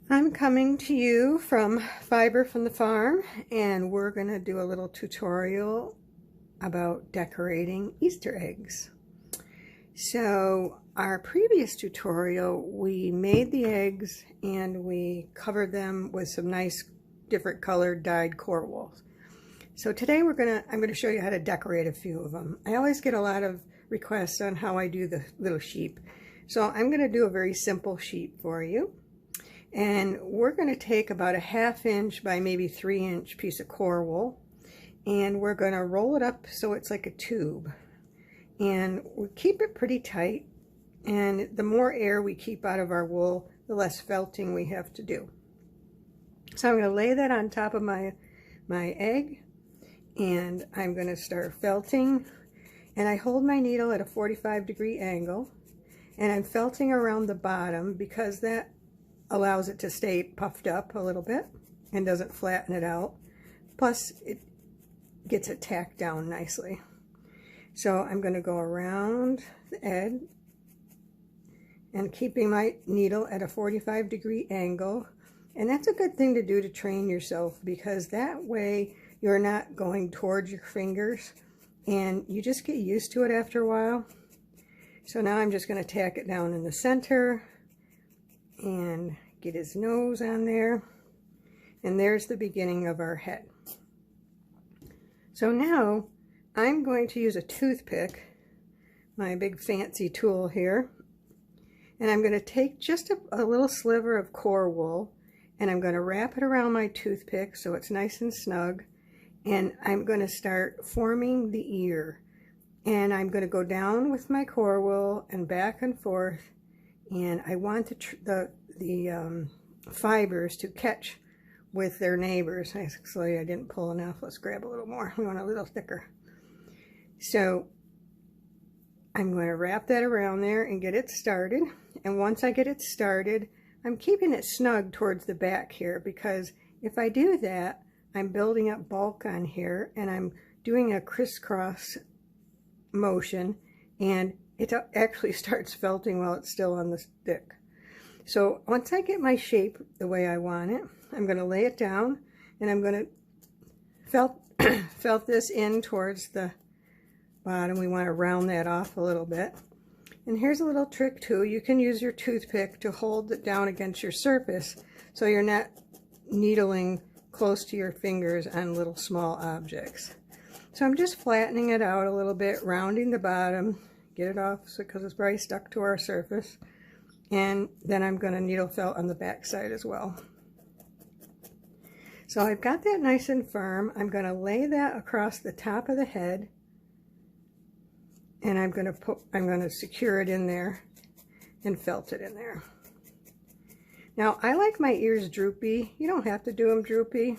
I'm coming to you from Fiber from the Farm, and we're going to do a little tutorial about decorating Easter eggs. So our previous tutorial, we made the eggs and we covered them with some nice different colored dyed coral. So today I'm going to show you how to decorate a few of them. I always get a lot of requests on how I do the little sheep. So I'm going to do a very simple sheep for you. And we're going to take about a 1/2 inch by maybe 3 inch piece of coral wool, and we're going to roll it up so it's like a tube, and we'll keep it pretty tight. And the more air we keep out of our wool, the less felting we have to do. So I'm going to lay that on top of my egg, and I'm going to start felting, and I hold my needle at a 45-degree angle, and I'm felting around the bottom because that allows it to stay puffed up a little bit and doesn't flatten it out. Plus it gets it tacked down nicely. So I'm going to go around the edge and keeping my needle at a 45-degree angle. And that's a good thing to do to train yourself, because that way you're not going towards your fingers and you just get used to it after a while. So now I'm just going to tack it down in the center and get his nose on there, and there's the beginning of our head. So now I'm going to use a toothpick, my big fancy tool here, and I'm going to take just a little sliver of coral wool, and I'm going to wrap it around my toothpick so it's nice and snug, and I'm going to start forming the ear. And I'm going to go down with my coral wool and back and forth, and I want the fibers to catch with their neighbors. Actually, I didn't pull enough. Let's grab a little more. We want a little thicker. So I'm going to wrap that around there and get it started. And once I get it started, I'm keeping it snug towards the back here, because if I do that, I'm building up bulk on here, and I'm doing a crisscross motion, and it actually starts felting while it's still on the stick. So once I get my shape the way I want it, I'm going to lay it down, and I'm going to felt this in towards the bottom. We want to round that off a little bit. And here's a little trick too. You can use your toothpick to hold it down against your surface so you're not needling close to your fingers on little small objects. So I'm just flattening it out a little bit, rounding the bottom, get it off because it's very stuck to our surface. And then I'm going to needle felt on the back side as well. So I've got that nice and firm. I'm going to lay that across the top of the head, and I'm going to secure it in there and felt it in there. Now I like my ears droopy. You don't have to do them droopy.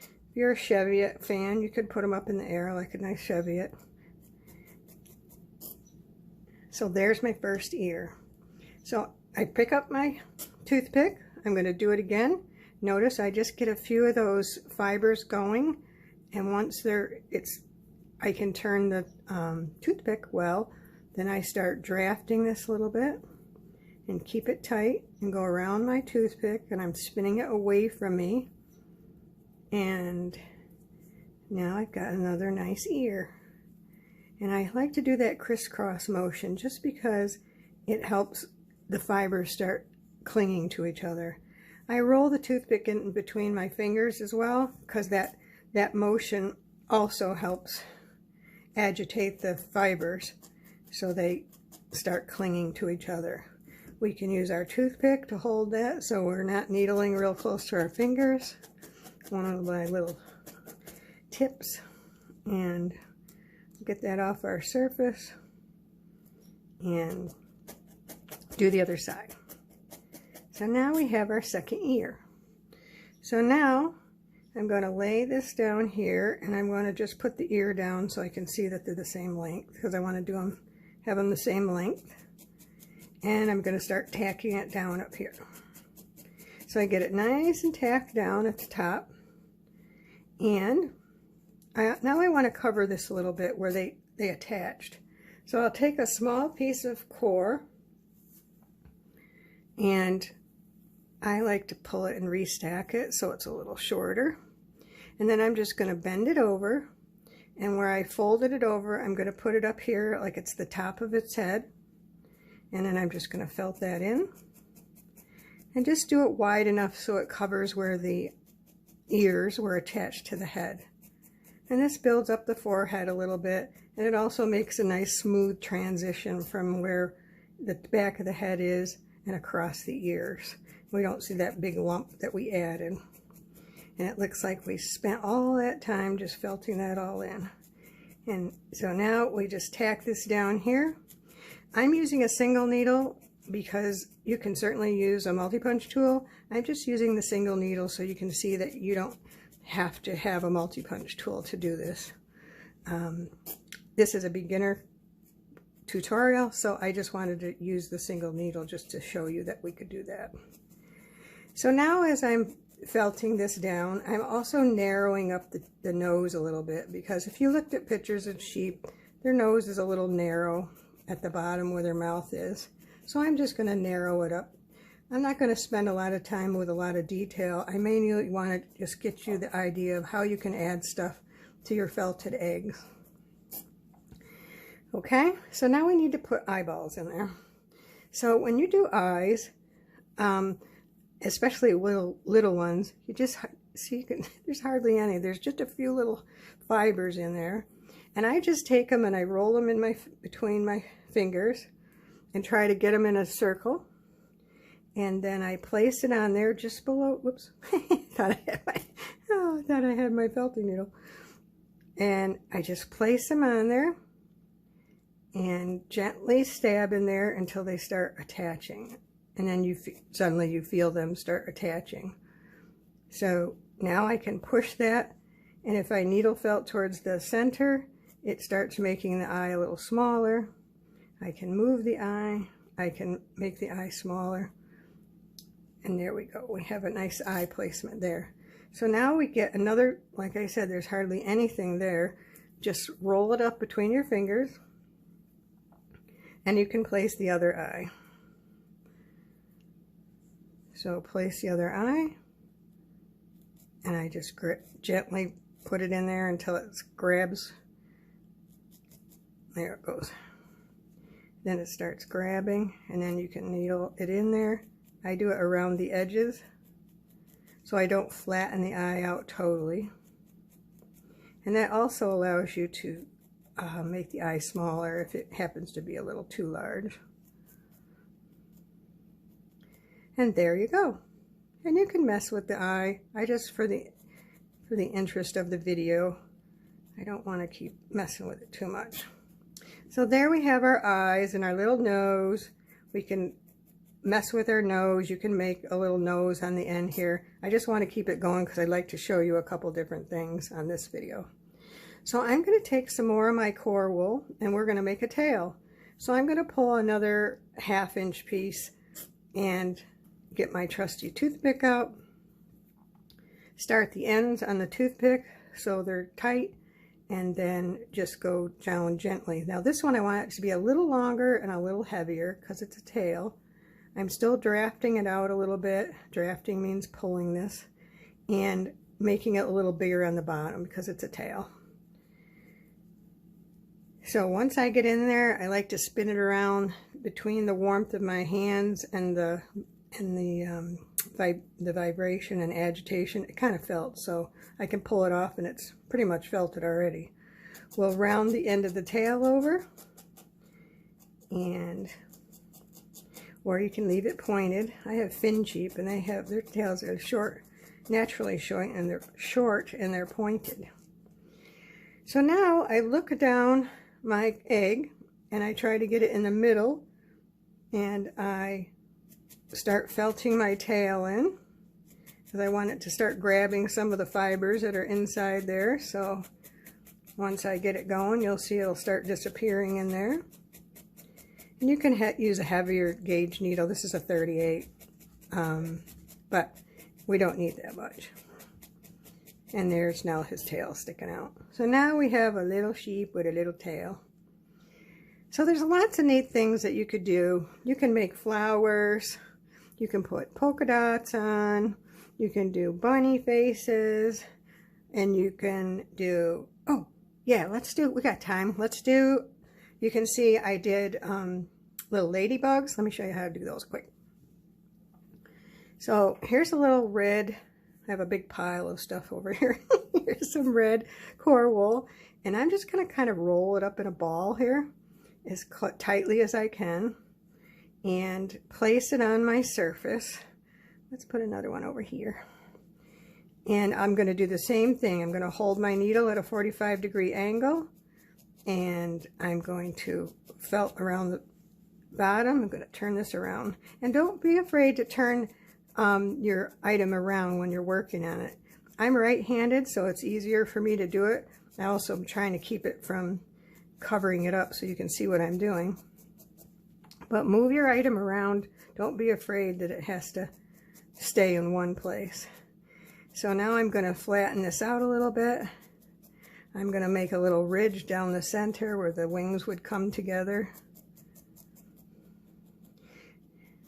If you're a Cheviot fan, you could put them up in the air like a nice Cheviot. So there's my first ear. So I pick up my toothpick. I'm going to do it again. Notice I just get a few of those fibers going, and once I can turn the toothpick well, then I start drafting this a little bit and keep it tight and go around my toothpick, and I'm spinning it away from me. And now I've got another nice ear. And I like to do that crisscross motion just because it helps the fibers start clinging to each other. I roll the toothpick in between my fingers as well, because that motion also helps agitate the fibers so they start clinging to each other. We can use our toothpick to hold that so we're not needling real close to our fingers. One of my little tips, and get that off our surface and do the other side. So now we have our second ear. So now I'm going to lay this down here, and I'm going to just put the ear down so I can see that they're the same length, because I want to have them the same length. And I'm going to start tacking it down up here. So I get it nice and tacked down at the top. And now I want to cover this a little bit where they attached. So I'll take a small piece of core, and I like to pull it and restack it so it's a little shorter. And then I'm just going to bend it over, and where I folded it over, I'm going to put it up here like it's the top of its head. And then I'm just going to felt that in. And just do it wide enough so it covers where the ears were attached to the head. And this builds up the forehead a little bit, and it also makes a nice smooth transition from where the back of the head is and across the ears. We don't see that big lump that we added. And it looks like we spent all that time just felting that all in. And so now we just tack this down here. I'm using a single needle because you can certainly use a multi-punch tool. I'm just using the single needle so you can see that you don't have to have a multi-punch tool to do this. This is a beginner tutorial, so I just wanted to use the single needle just to show you that we could do that. So now as I'm felting this down, I'm also narrowing up the nose a little bit, because if you looked at pictures of sheep, their nose is a little narrow at the bottom where their mouth is. So I'm just going to narrow it up. I'm not going to spend a lot of time with a lot of detail. I mainly want to just get you the idea of how you can add stuff to your felted eggs. Okay, so now we need to put eyeballs in there. So when you do eyes, especially little ones, you just see there's hardly any. There's just a few little fibers in there, and I just take them and I roll them in between my fingers and try to get them in a circle, and then I place it on there just below. Whoops! thought I had my felting needle, and I just place them on there and gently stab in there until they start attaching. And then suddenly you feel them start attaching. So now I can push that, and if I needle felt towards the center, it starts making the eye a little smaller. I can move the eye, I can make the eye smaller, and there we go. We have a nice eye placement there. So now we get another, like I said, there's hardly anything there. Just roll it up between your fingers, and you can place the other eye. So place the other eye, and I just gently put it in there until it grabs. There it goes. Then it starts grabbing, and then you can needle it in there. I do it around the edges so I don't flatten the eye out totally. And that also allows you to make the eye smaller if it happens to be a little too large. And there you go. And you can mess with the eye. I just, for the interest of the video, I don't want to keep messing with it too much. So there we have our eyes and our little nose. We can mess with our nose. You can make a little nose on the end here. I just want to keep it going because I'd like to show you a couple different things on this video. So I'm going to take some more of my core wool, and we're going to make a tail. So I'm going to pull another 1/2 inch piece and get my trusty toothpick out, start the ends on the toothpick so they're tight, and then just go down gently. Now this one I want it to be a little longer and a little heavier because it's a tail. I'm still drafting it out a little bit. Drafting means pulling this, and making it a little bigger on the bottom because it's a tail. So once I get in there, I like to spin it around between the warmth of my hands and the vibration and agitation. It kind of felt, so I can pull it off, and it's pretty much felted already. We'll round the end of the tail over, or you can leave it pointed. I have fin sheep, and their tails are short, naturally short, and they're pointed. So now I look down my egg, and I try to get it in the middle, and I start felting my tail in because I want it to start grabbing some of the fibers that are inside there. So once I get it going, you'll see it'll start disappearing in there. And you can use a heavier gauge needle. This is a 38, but we don't need that much. And there's now his tail sticking out. So now we have a little sheep with a little tail. So there's lots of neat things that you could do. You can make flowers. You can put polka dots on, you can do bunny faces, and you can do, oh yeah, we got time. You can see I did little ladybugs. Let me show you how to do those quick. So here's a little red, I have a big pile of stuff over here. Here's some red core wool, and I'm just going to kind of roll it up in a ball here as tightly as I can and place it on my surface. Let's put another one over here. And I'm going to do the same thing. I'm going to hold my needle at a 45-degree angle, and I'm going to felt around the bottom. I'm going to turn this around. And don't be afraid to turn your item around when you're working on it. I'm right-handed, so it's easier for me to do it. I also am trying to keep it from covering it up so you can see what I'm doing. But move your item around. Don't be afraid that it has to stay in one place. So now I'm going to flatten this out a little bit. I'm going to make a little ridge down the center where the wings would come together.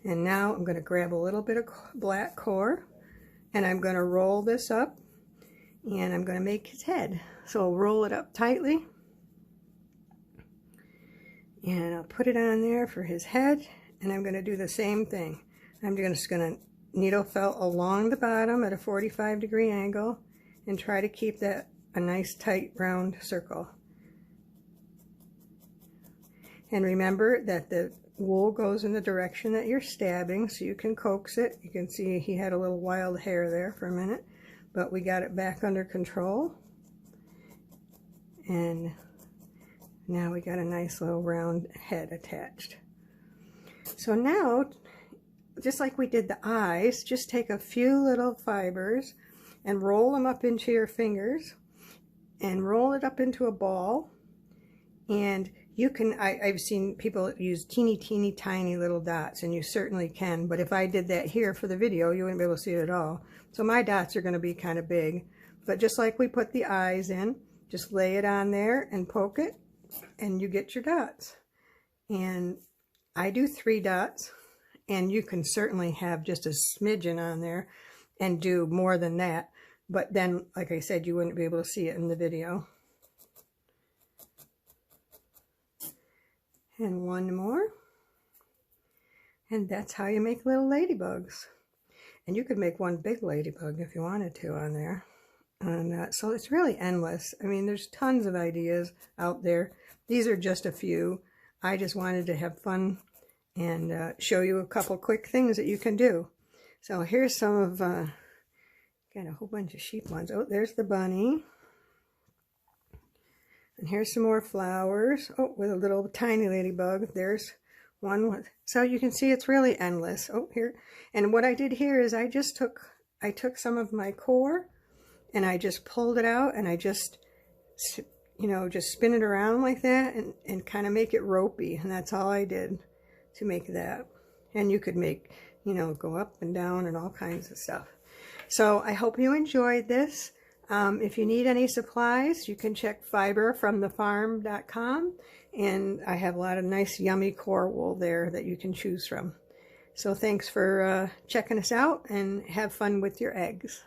And now I'm going to grab a little bit of black core, and I'm going to roll this up, and I'm going to make his head. So I'll roll it up tightly, and I'll put it on there for his head, and I'm going to do the same thing. I'm just going to needle felt along the bottom at a 45-degree angle and try to keep that a nice tight round circle. And remember that the wool goes in the direction that you're stabbing, so you can coax it. You can see he had a little wild hair there for a minute, but we got it back under control. And now we got a nice little round head attached. So now, just like we did the eyes, just take a few little fibers and roll them up into your fingers and roll it up into a ball. And you can, I've seen people use teeny tiny little dots, and you certainly can, but if I did that here for the video, you wouldn't be able to see it at all. So my dots are going to be kind of big, but just like we put the eyes in, just lay it on there and poke it, and you get your dots. And I do 3 dots, and you can certainly have just a smidgen on there and do more than that, but then, like I said, you wouldn't be able to see it in the video. And one more, and that's how you make little ladybugs. And you could make one big ladybug if you wanted to on there. And so it's really endless. I mean, there's tons of ideas out there. These are just a few. I just wanted to have fun and show you a couple quick things that you can do. So here's some of, got a whole bunch of sheep ones. Oh, there's the bunny. And here's some more flowers. Oh, with a little tiny ladybug. There's one with, so you can see it's really endless. Oh, here. And what I did here is I took some of my core and I just pulled it out, and I just, you know, just spin it around like that and kind of make it ropey. And that's all I did to make that. And you could make, you know, go up and down and all kinds of stuff. So I hope you enjoyed this. If you need any supplies, you can check fiberfromthefarm.com, and I have a lot of nice yummy core wool there that you can choose from. So thanks for checking us out, and have fun with your eggs.